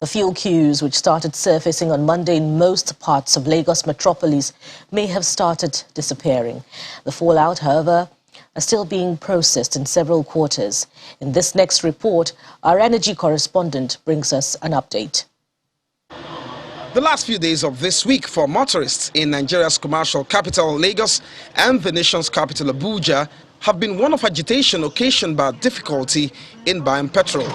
The fuel queues, which started surfacing on Monday in most parts of Lagos metropolis, may have started disappearing. The fallout, however, are still being processed in several quarters. In this next report, our energy correspondent brings us an update. The last few days of this week for motorists in Nigeria's commercial capital, Lagos, and the nation's capital, Abuja, have been one of agitation occasioned by difficulty in buying petrol.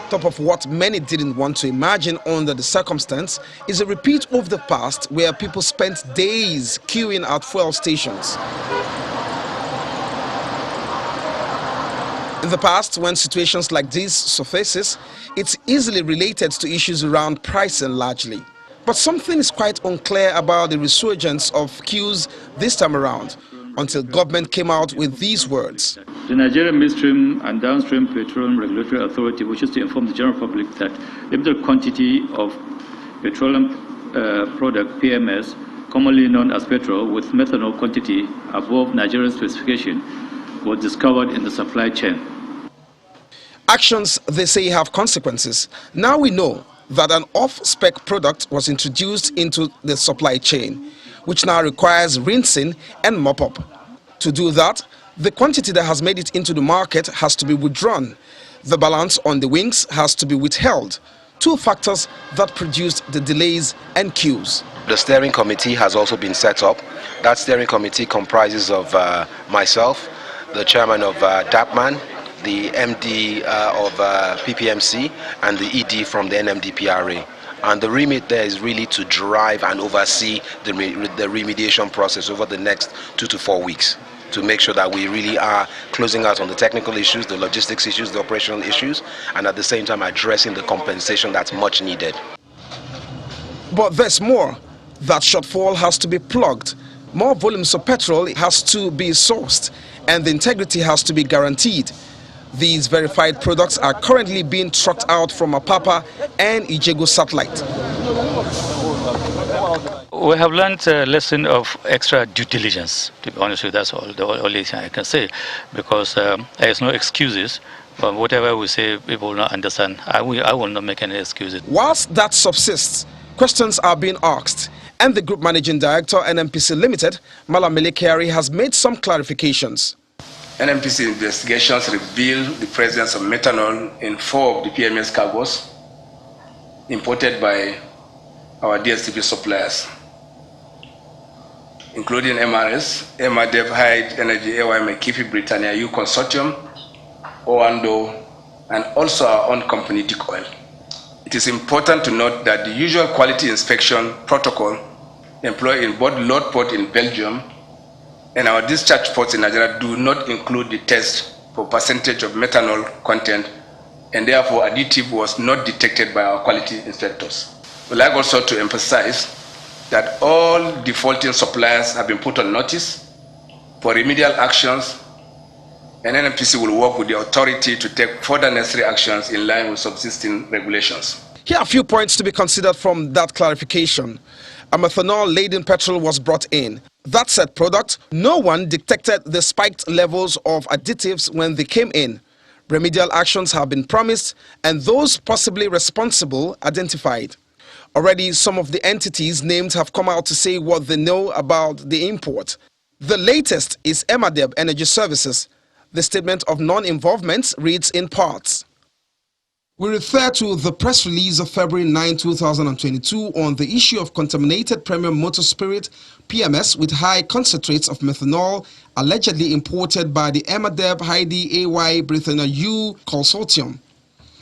Top of what many didn't want to imagine under the circumstance is a repeat of the past where people spent days queuing at fuel stations. In the past, when situations like this surfaces, it's easily related to issues around pricing largely. But something is quite unclear about the resurgence of queues this time around, until government came out with these words. The Nigerian Midstream and Downstream Petroleum Regulatory Authority wishes to inform the general public that limited quantity of petroleum product PMS, commonly known as petrol, with methanol quantity above Nigerian specification, was discovered in the supply chain. Actions, they say, have consequences. Now we know that an off-spec product was introduced into the supply chain, which now requires rinsing and mop-up. To do that, the quantity that has made it into the market has to be withdrawn. The balance on the wings has to be withheld. Two factors that produced the delays and queues. The steering committee has also been set up. That steering committee comprises of myself, the chairman of DAPMAN, the MD of PPMC, and the ED from the NMDPRA. And the remit there is really to drive and oversee the remediation process over the next 2 to 4 weeks to make sure that we really are closing out on the technical issues, the logistics issues, the operational issues, and at the same time addressing the compensation that's much needed. But there's more. That shortfall has to be plugged. More volumes of petrol has to be sourced, and the integrity has to be guaranteed. These verified products are currently being trucked out from Apapa and Ijego satellite. We have learned a lesson of extra due diligence, to be honest with you. That's all, the only thing I can say, because there's no excuses. But whatever we say, people will not understand. I will not make any excuses. Whilst that subsists, questions are being asked, and the Group Managing Director, NNPC Limited, Malam Melekari, has made some clarifications. NNPC investigations reveal the presence of methanol in 4 of the PMS cargos imported by our DSTP suppliers, including MRS, Emadev High Energy, AY McKiffy, Britannia U Consortium, Oando, and also our own company, Dick Oil. It is important to note that the usual quality inspection protocol employed in both load port in Belgium and our discharge ports in Nigeria do not include the test for percentage of methanol content, and therefore additive was not detected by our quality inspectors. We'd like also to emphasize that all defaulting suppliers have been put on notice for remedial actions, and NNPC will work with the authority to take further necessary actions in line with subsisting regulations. Here are a few points to be considered from that clarification. A methanol-laden petrol was brought in. That said product, no one detected the spiked levels of additives when they came in. Remedial actions have been promised and those possibly responsible identified. Already some of the entities named have come out to say what they know about the import. The latest is Emadev Energy Services. The statement of non-involvement reads in parts. We refer to the press release of February 9, 2022 on the issue of contaminated premium motor spirit, PMS, with high concentrates of methanol allegedly imported by the Emadev Heidi AY Britannia U Consortium.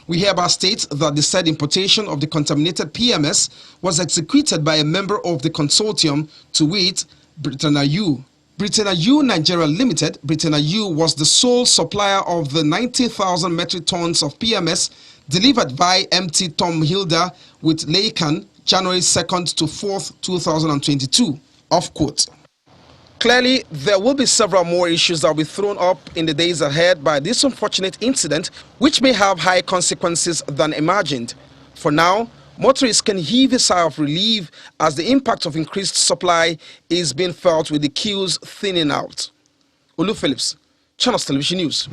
We hereby state that the said importation of the contaminated PMS was executed by a member of the consortium, to wit, Britannia U. Britannia U Nigeria Limited, Britannia U, was the sole supplier of the 90,000 metric tons of PMS delivered by Cmte Tom Hilda with Laikan January 2nd to 4th, 2022. Off quote. Clearly, there will be several more issues that will be thrown up in the days ahead by this unfortunate incident, which may have higher consequences than imagined. For now, motorists can heave a sigh of relief as the impact of increased supply is being felt with the queues thinning out. Olu Phillips, Channels Television News.